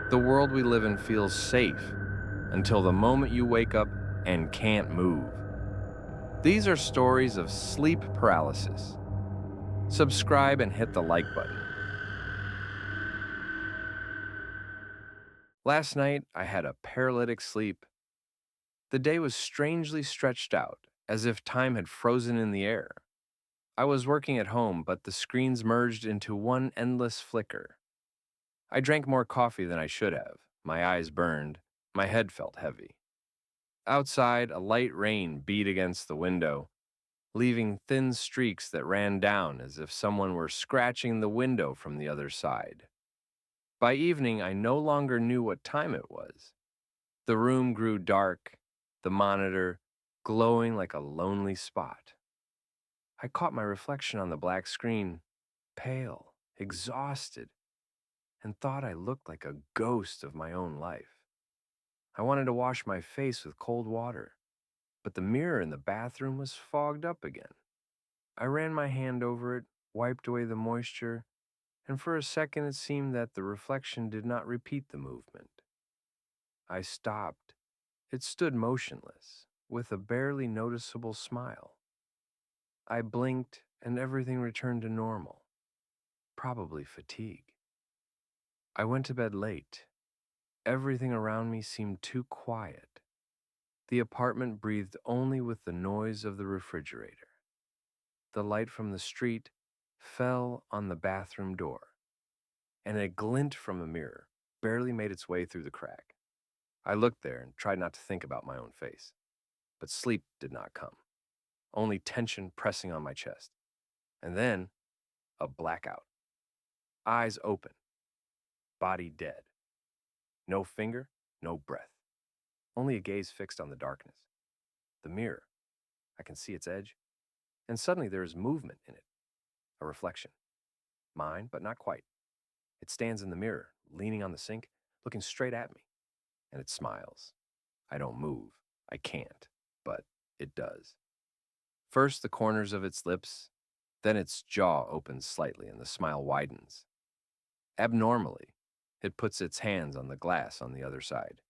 The world we live in feels safe until the moment you wake up and can't move. These are stories of sleep paralysis. Subscribe and hit the like button. Last night, I had a paralytic sleep. The day was strangely stretched out, as if time had frozen in the air. I was working at home, but the screens merged into one endless flicker. I drank more coffee than I should have. My eyes burned. My head felt heavy. Outside, a light rain beat against the window, leaving thin streaks that ran down as if someone were scratching the window from the other side. By evening, I no longer knew what time it was. The room grew dark, the monitor glowing like a lonely spot. I caught my reflection on the black screen, pale, exhausted, and thought I looked like a ghost of my own life. I wanted to wash my face with cold water, but the mirror in the bathroom was fogged up again. I ran my hand over it, wiped away the moisture, and for a second it seemed that the reflection did not repeat the movement. I stopped. It stood motionless, with a barely noticeable smile. I blinked, and everything returned to normal, probably fatigue. I went to bed late. Everything around me seemed too quiet. The apartment breathed only with the noise of the refrigerator. The light from the street fell on the bathroom door, and a glint from a mirror barely made its way through the crack. I looked there and tried not to think about my own face, but sleep did not come, only tension pressing on my chest. And then, a blackout. Eyes open, body dead. No finger, no breath. Only a gaze fixed on the darkness. The mirror. I can see its edge. And suddenly there is movement in it. A reflection. Mine, but not quite. It stands in the mirror, leaning on the sink, looking straight at me. And it smiles. I don't move. I can't. But it does. First the corners of its lips, then its jaw opens slightly and the smile widens. Abnormally, it puts its hands on the glass on the other side.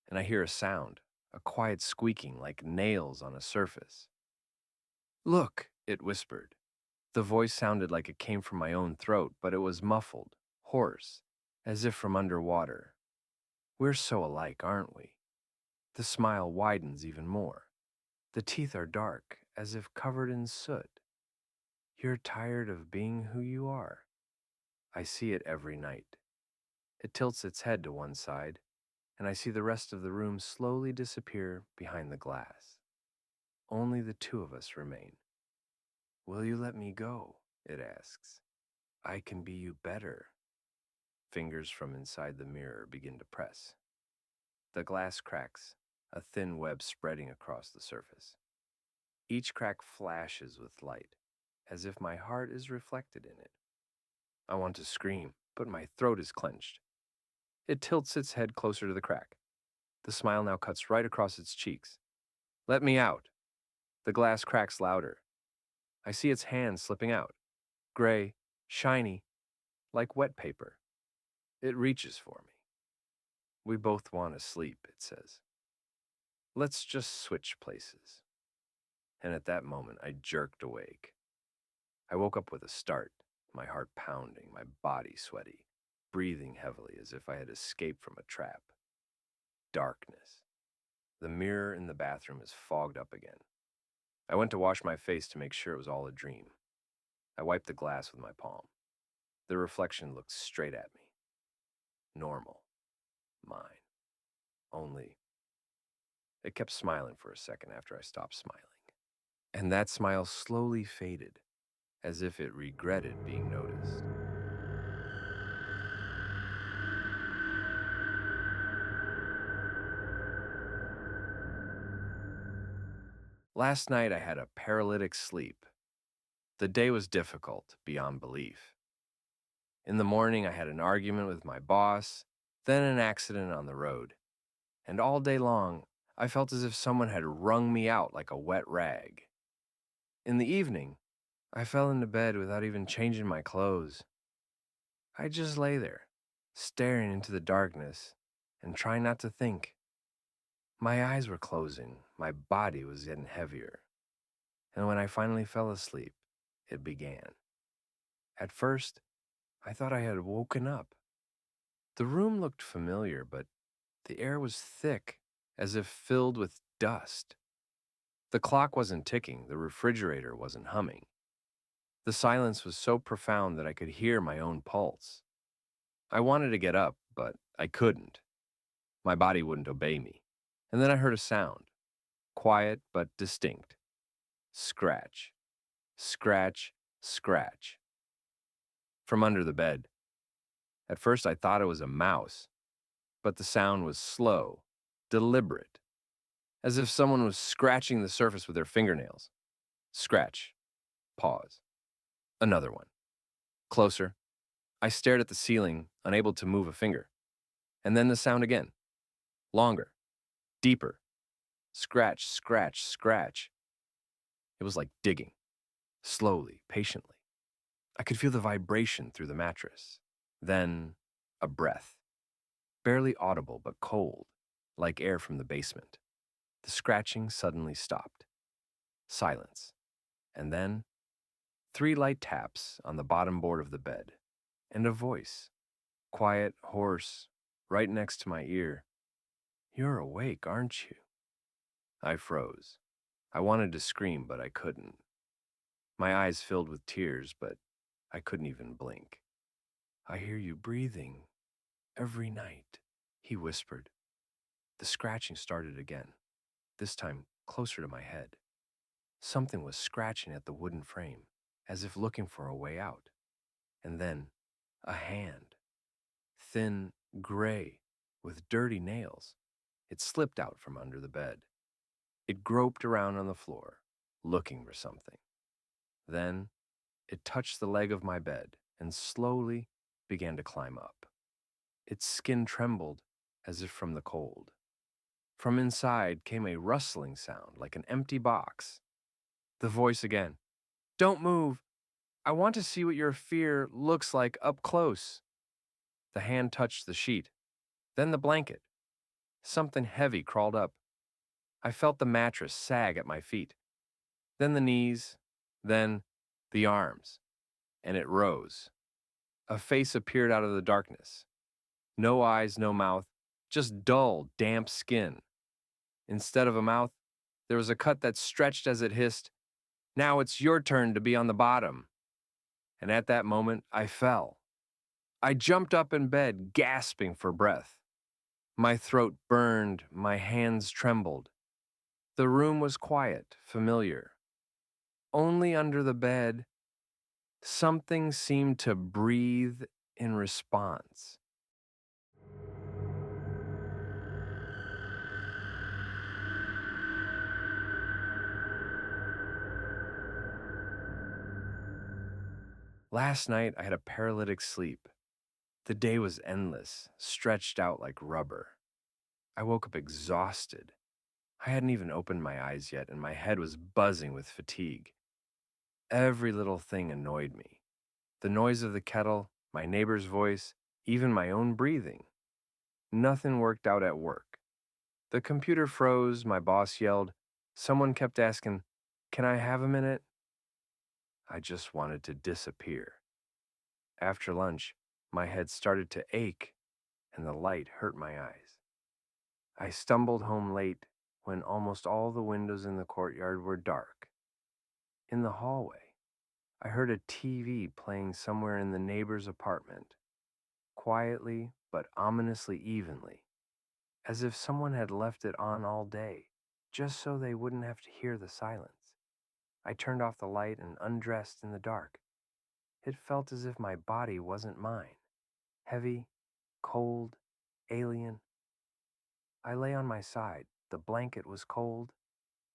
And I hear a sound, a quiet squeaking like nails on a surface. Look, it whispered. The voice sounded like it came from my own throat, but it was muffled, hoarse, as if from underwater. We're so alike, aren't we? The smile widens even more. The teeth are dark, as if covered in soot. You're tired of being who you are. I see it every night. It tilts its head to one side, and I see the rest of the room slowly disappear behind the glass. Only the two of us remain. Will you let me go? It asks. I can be you better. Fingers from inside the mirror begin to press. The glass cracks, a thin web spreading across the surface. Each crack flashes with light, as if my heart is reflected in it. I want to scream, but my throat is clenched. It tilts its head closer to the crack. The smile now cuts right across its cheeks. Let me out. The glass cracks louder. I see its hand slipping out, gray, shiny, like wet paper. It reaches for me. We both want to sleep, it says. Let's just switch places. And at that moment, I jerked awake. I woke up with a start, my heart pounding, my body sweaty, breathing heavily as if I had escaped from a trap. Darkness. The mirror in the bathroom is fogged up again. I went to wash my face to make sure it was all a dream. I wiped the glass with my palm. The reflection looked straight at me. Normal. Mine. Only. It kept smiling for a second after I stopped smiling. And that smile slowly faded, as if it regretted being noticed. Last night I had a paralytic sleep. The day was difficult, beyond belief. In the morning I had an argument with my boss, then an accident on the road. And all day long, I felt as if someone had wrung me out like a wet rag. In the evening, I fell into bed without even changing my clothes. I just lay there, staring into the darkness and trying not to think. My eyes were closing, my body was getting heavier, and when I finally fell asleep, it began. At first, I thought I had woken up. The room looked familiar, but the air was thick, as if filled with dust. The clock wasn't ticking, the refrigerator wasn't humming. The silence was so profound that I could hear my own pulse. I wanted to get up, but I couldn't. My body wouldn't obey me. And then I heard a sound, quiet but distinct. Scratch, scratch, scratch. From under the bed. At first I thought it was a mouse, but the sound was slow, deliberate, as if someone was scratching the surface with their fingernails. Scratch, pause. Another one. Closer. I stared at the ceiling, unable to move a finger. And then the sound again. Longer, deeper. Scratch, scratch, scratch. It was like digging, slowly, patiently. I could feel the vibration through the mattress. Then, a breath. Barely audible but cold, like air from the basement. The scratching suddenly stopped. Silence. And then, 3 light taps on the bottom board of the bed. And a voice. Quiet, hoarse, right next to my ear. "You're awake, aren't you?" I froze. I wanted to scream, but I couldn't. My eyes filled with tears, but I couldn't even blink. "I hear you breathing every night," he whispered. The scratching started again, this time closer to my head. Something was scratching at the wooden frame, as if looking for a way out. And then, a hand. Thin, gray, with dirty nails. It slipped out from under the bed. It groped around on the floor, looking for something. Then, it touched the leg of my bed and slowly began to climb up. Its skin trembled as if from the cold. From inside came a rustling sound like an empty box. The voice again. "Don't move. I want to see what your fear looks like up close." The hand touched the sheet, then the blanket. Something heavy crawled up. I felt the mattress sag at my feet, then the knees, then the arms, and it rose. A face appeared out of the darkness. No eyes, no mouth, just dull, damp skin. Instead of a mouth, there was a cut that stretched as it hissed, "Now it's your turn to be on the bottom." And at that moment, I fell. I jumped up in bed, gasping for breath. My throat burned, my hands trembled. The room was quiet, familiar. Only under the bed, something seemed to breathe in response. Last night, I had a paralytic sleep. The day was endless, stretched out like rubber. I woke up exhausted. I hadn't even opened my eyes yet, and my head was buzzing with fatigue. Every little thing annoyed me. The noise of the kettle, my neighbor's voice, even my own breathing. Nothing worked out at work. The computer froze, my boss yelled. Someone kept asking, "Can I have a minute?" I just wanted to disappear. After lunch, my head started to ache, and the light hurt my eyes. I stumbled home late when almost all the windows in the courtyard were dark. In the hallway, I heard a TV playing somewhere in the neighbor's apartment, quietly but ominously evenly, as if someone had left it on all day, just so they wouldn't have to hear the silence. I turned off the light and undressed in the dark. It felt as if my body wasn't mine. Heavy, cold, alien. I lay on my side. The blanket was cold.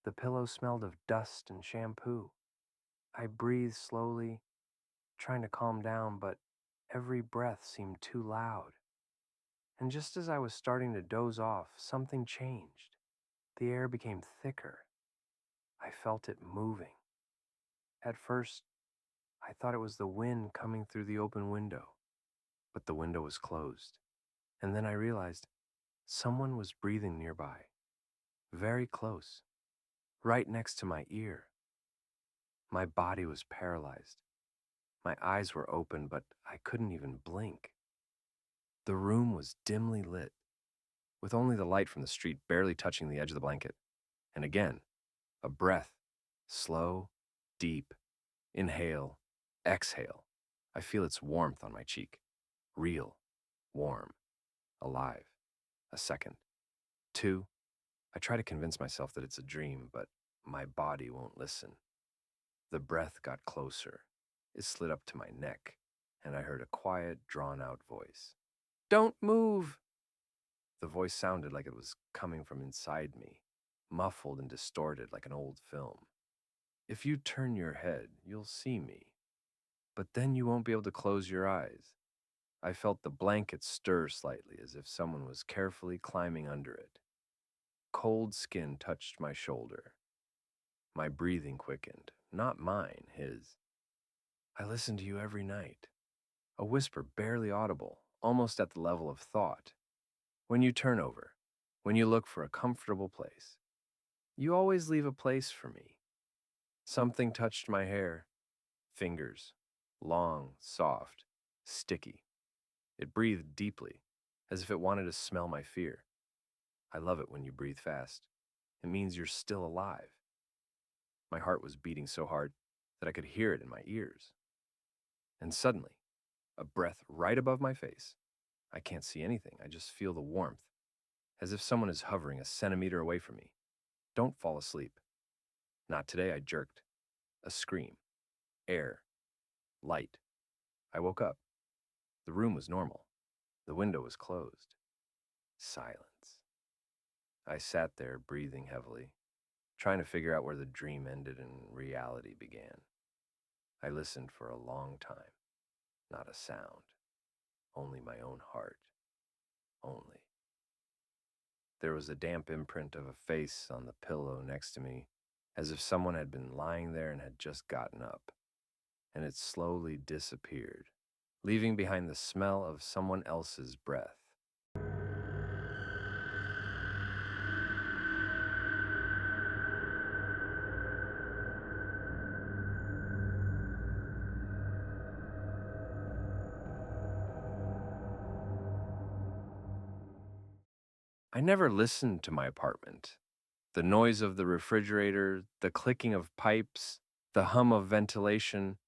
The pillow smelled of dust and shampoo. I breathed slowly, trying to calm down, but every breath seemed too loud. And just as I was starting to doze off, something changed. The air became thicker. I felt it moving. At first, I thought it was the wind coming through the open window. but the window was closed. And then I realized someone was breathing nearby, very close, right next to my ear. My body was paralyzed. My eyes were open, but I couldn't even blink. The room was dimly lit, with only the light from the street barely touching the edge of the blanket. And again, a breath, slow, deep, inhale, exhale. I feel its warmth on my cheek. Real, warm, alive. A second, two. I try to convince myself that it's a dream, but my body won't listen. The breath got closer. It slid up to my neck, and I heard a quiet, drawn-out voice. "Don't move!" The voice sounded like it was coming from inside me, muffled and distorted like an old film. "If you turn your head, you'll see me, but then you won't be able to close your eyes." I felt the blanket stir slightly as if someone was carefully climbing under it. Cold skin touched my shoulder. My breathing quickened, not mine, his. "I listen to you every night." A whisper barely audible, almost at the level of thought. "When you turn over, when you look for a comfortable place, you always leave a place for me." Something touched my hair. Fingers. Long, soft, sticky. It breathed deeply, as if it wanted to smell my fear. I love it when you breathe fast. It means you're still alive. My heart was beating so hard that I could hear it in my ears. And suddenly, a breath right above my face. I can't see anything, I just feel the warmth, as if someone is hovering a centimeter away from me. "Don't fall asleep." "Not today," I jerked. A scream. Air. Light. I woke up. The room was normal. The window was closed. Silence. I sat there, breathing heavily, trying to figure out where the dream ended and reality began. I listened for a long time. Not a sound. Only my own heart. Only. There was a damp imprint of a face on the pillow next to me, as if someone had been lying there and had just gotten up. And it slowly disappeared, leaving behind the smell of someone else's breath. I never listened to my apartment. The noise of the refrigerator, the clicking of pipes, the hum of ventilation,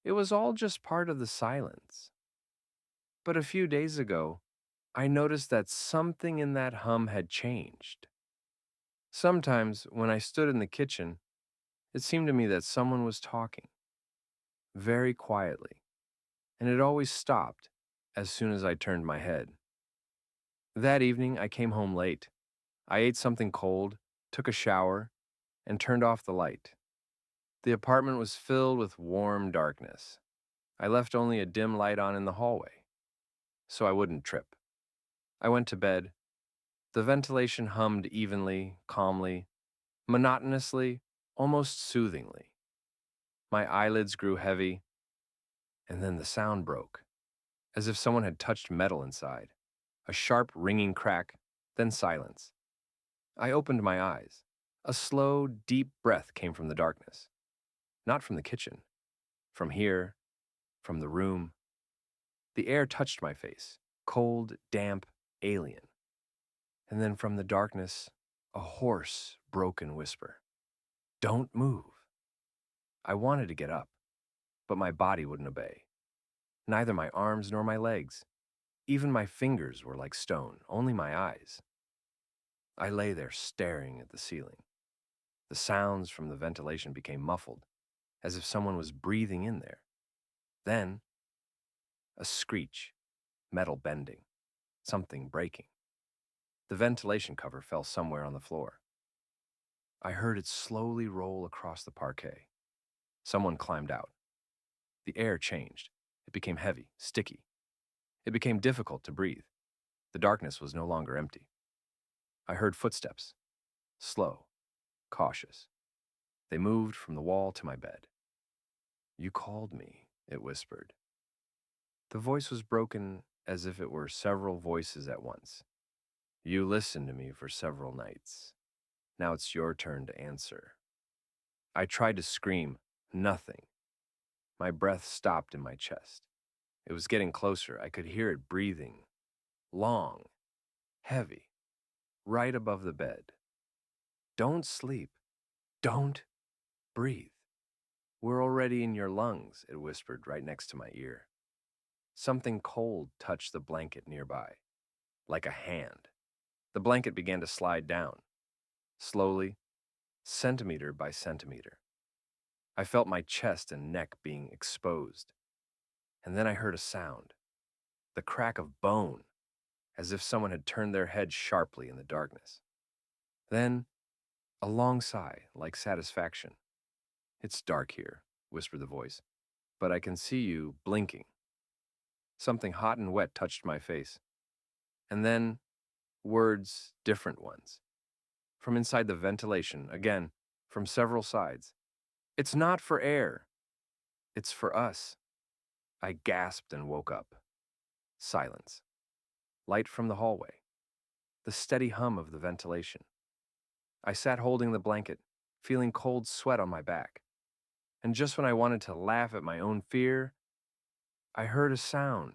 it was all just part of the silence. But a few days ago, I noticed that something in that hum had changed. Sometimes, when I stood in the kitchen, it seemed to me that someone was talking, very quietly, and it always stopped as soon as I turned my head. That evening, I came home late. I ate something cold, took a shower, and turned off the light. The apartment was filled with warm darkness. I left only a dim light on in the hallway, so I wouldn't trip. I went to bed. The ventilation hummed evenly, calmly, monotonously, almost soothingly. My eyelids grew heavy, and then the sound broke, as if someone had touched metal inside. A sharp, ringing crack, then silence. I opened my eyes. A slow, deep breath came from the darkness. Not from the kitchen. From here, from the room. The air touched my face, cold, damp, alien. And then from the darkness, a hoarse, broken whisper. "Don't move." I wanted to get up, but my body wouldn't obey. Neither my arms nor my legs. Even my fingers were like stone, only my eyes. I lay there staring at the ceiling. The sounds from the ventilation became muffled, as if someone was breathing in there. Then, a screech, metal bending, something breaking. The ventilation cover fell somewhere on the floor. I heard it slowly roll across the parquet. Someone climbed out. The air changed. It became heavy, sticky. It became difficult to breathe. The darkness was no longer empty. I heard footsteps, slow, cautious. They moved from the wall to my bed. "You called me," it whispered. The voice was broken as if it were several voices at once. You listened to me for several nights. Now it's your turn to answer. I tried to scream. Nothing. My breath stopped in my chest. It was getting closer. I could hear it breathing. Long. Heavy. Right above the bed. Don't sleep. Don't breathe. We're already in your lungs, it whispered right next to my ear. Something cold touched the blanket nearby, like a hand. The blanket began to slide down, slowly, centimeter by centimeter. I felt my chest and neck being exposed. And then I heard a sound, the crack of bone, as if someone had turned their head sharply in the darkness. Then, a long sigh, like satisfaction. It's dark here, whispered the voice, but I can see you blinking. Something hot and wet touched my face. And then, words, different ones. From inside the ventilation, again, from several sides. It's not for air. It's for us. I gasped and woke up. Silence. Light from the hallway. The steady hum of the ventilation. I sat holding the blanket, feeling cold sweat on my back. And just when I wanted to laugh at my own fear, I heard a sound.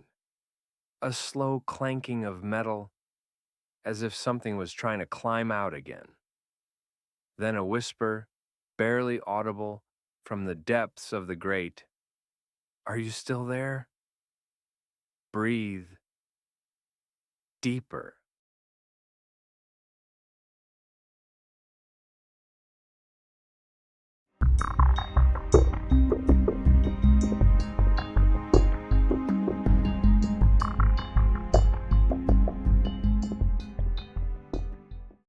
A slow clanking of metal, as if something was trying to climb out again. Then a whisper, barely audible, from the depths of the grate. Are you still there? Breathe deeper.